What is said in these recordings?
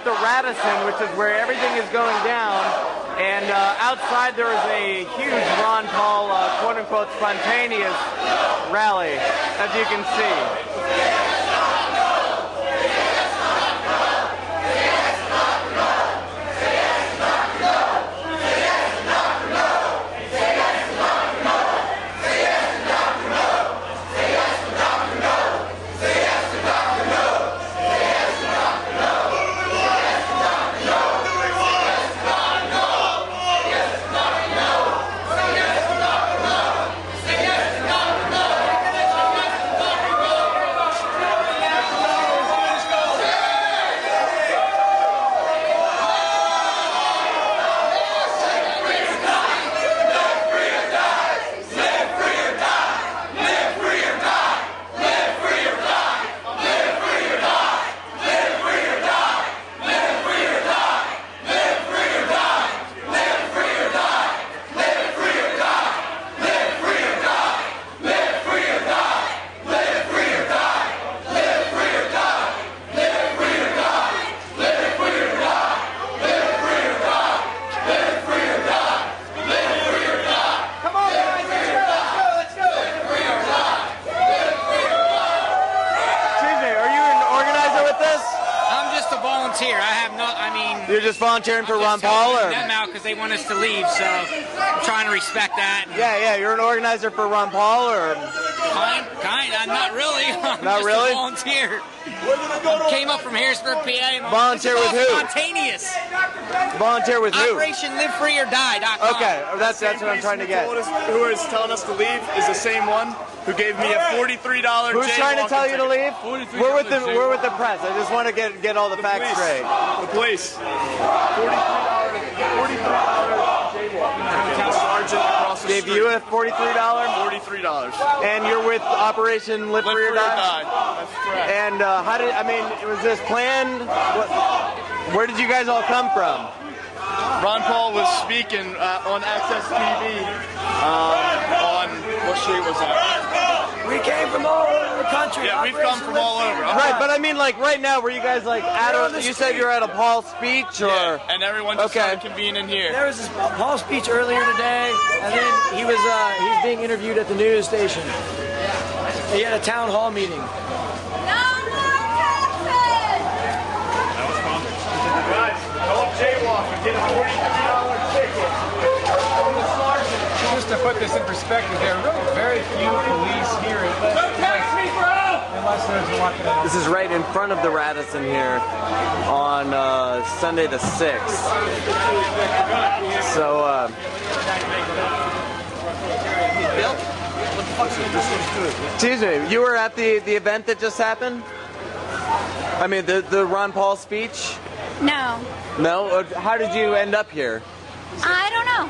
at the Radisson, which is where everything is going down, and outside there is a huge Ron Paul, quote-unquote, spontaneous rally, as you can see. You're just volunteering for Ron Paul, or them out because they want us to leave, so I'm trying to respect that. Yeah, you're an organizer for Ron Paul, or kind. Not really. I'm not just really. A volunteer. Came up from Harrisburg, PA. Volunteer with who? Spontaneous. Volunteer with who? Operation Live Free or Die.com. Okay, that's what I'm trying to get. Who is telling us to leave is the same one who gave me a $43 Who's trying to tell you to leave? We're with the press. I just want to get all the facts straight. The police. $43 jaywalking. Sergeant across the Gave street. you a $43? $43. And you're with Operation Live Free or Die? That's correct. And was this planned? Where did you guys all come from? Ron Paul was speaking on Access TV on, what street was that? We came from all over the country. Yeah, we've come from all over. Right, but I mean, like, right now, were you guys, like, you said you were at a Paul speech, or? Yeah, and everyone just started convening here. There was this Paul speech earlier today, and then he's being interviewed at the news station. He had a town hall meeting. Guys, don't jaywalk and get a $43 ticket. Just to put this in perspective, there are really very few police here unless there's a lot. This is right in front of the Radisson here on Sunday the 6th. So, excuse me, you were at the event that just happened? I mean, the Ron Paul speech? No. No? How did you end up here? I don't know.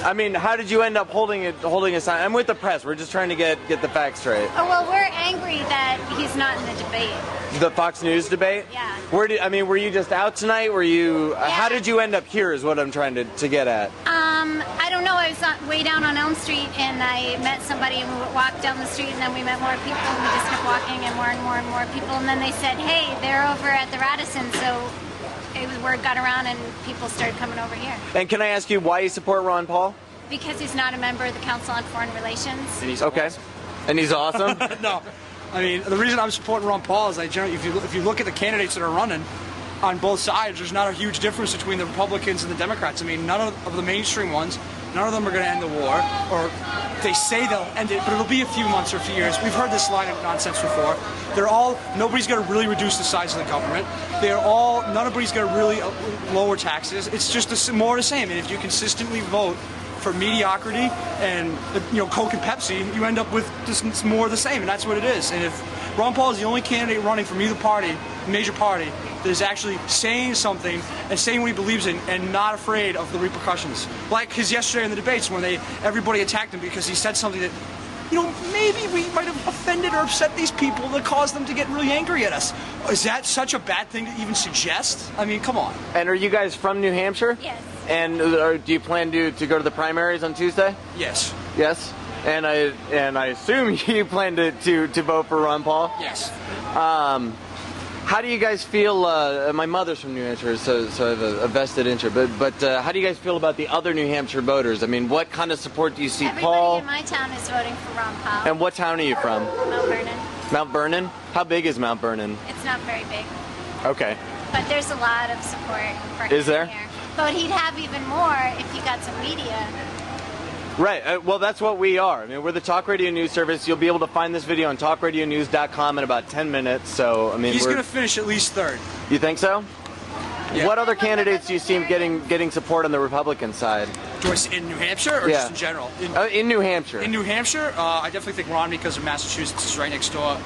I mean, how did you end up holding a sign? I'm with the press. We're just trying to get the facts straight. Oh, well, we're angry that he's not in the debate. The Fox News debate? Yeah. Were you just out tonight? Were you? Yeah. How did you end up here? Is what I'm trying to get at. I don't know. I was way down on Elm Street, and I met somebody, and we walked down the street, and then we met more people, and we just kept walking, and more people, and then they said, "Hey, they're over at the Radisson," so word got around, and people started coming over here. And can I ask you why you support Ron Paul? Because he's not a member of the Council on Foreign Relations. And he's okay. Awesome. And he's awesome? No. I mean, the reason I'm supporting Ron Paul is if you look at the candidates that are running on both sides, there's not a huge difference between the Republicans and the Democrats. I mean, none of the mainstream ones, none of them are going to end the war, or they say they'll end it, but it'll be a few months or a few years. We've heard this line of nonsense before. Nobody's going to really reduce the size of the government. Nobody's going to really lower taxes. It's just more of the same. And if you consistently vote for mediocrity and Coke and Pepsi, you end up with just more of the same, and that's what it is. And if Ron Paul is the only candidate running from either party, major party, that is actually saying something and saying what he believes in and not afraid of the repercussions, like his yesterday in the debates when everybody attacked him because he said something that maybe we might have offended or upset these people that caused them to get really angry at us. Is that such a bad thing to even suggest? I mean, come on. And are you guys from New Hampshire? Yes. And do you plan to go to the primaries on Tuesday? Yes. Yes? And I assume you plan to vote for Ron Paul? Yes. How do you guys feel? My mother's from New Hampshire, so I have a vested interest. But how do you guys feel about the other New Hampshire voters? I mean, what kind of support do you see? Everybody Paul? in my town is voting for Ron Paul. And what town are you from? Mount Vernon. Mount Vernon? How big is Mount Vernon? It's not very big, Okay. but there's a lot of support for him Is there? here. But he'd have even more if he got some media. Right. Well, that's what we are. I mean, we're the Talk Radio News Service. You'll be able to find this video on talkradionews.com in about 10 minutes. So, I mean, He's going to finish at least third. You think so? Yeah. What other candidates do you see getting support on the Republican side? Joyce in New Hampshire or Yeah. just in general? In New Hampshire. In New Hampshire, I definitely think Romney because of Massachusetts is right next door.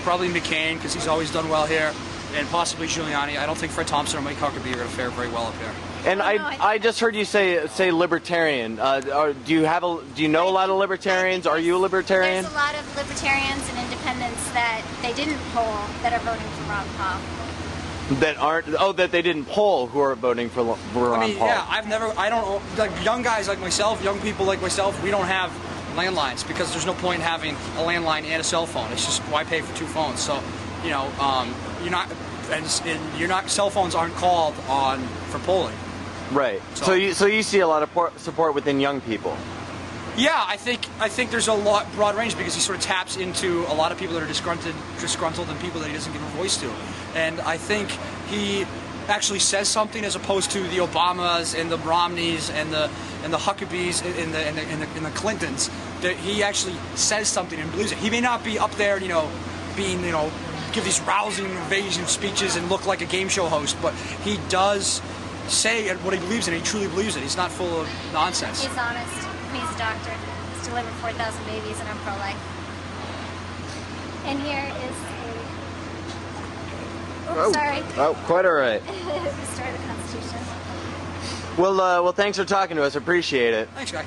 Probably McCain because he's always done well here, and possibly Giuliani. I don't think Fred Thompson or Mike Huckabee are going to fare very well up here. And Oh, no, I just heard you say libertarian. Do you know a lot of libertarians? Are you a libertarian? There's a lot of libertarians and independents that they didn't poll that are voting for Ron Paul. That they didn't poll who are voting for Ron I mean, Paul. yeah, I don't, like young guys like myself, young people like myself, we don't have landlines because there's no point in having a landline and a cell phone. It's just why pay for two phones? So, you know, you're not cell phones aren't called on for polling. Right. So you see a lot of support within young people. Yeah, I think there's a broad range because he sort of taps into a lot of people that are disgruntled and people that he doesn't give a voice to, and I think he actually says something as opposed to the Obamas and the Romneys and the Huckabees and the Clintons. That he actually says something and believes it. He may not be up there, give these rousing invasion speeches and look like a game show host, but he does say what he believes in. He truly believes it. He's not full of nonsense. He's honest. He's a doctor. He's delivered 4,000 babies and I'm pro-life. And here is sorry. Oh, quite all right. The story of the Constitution. Well, thanks for talking to us. Appreciate it. Thanks, guy.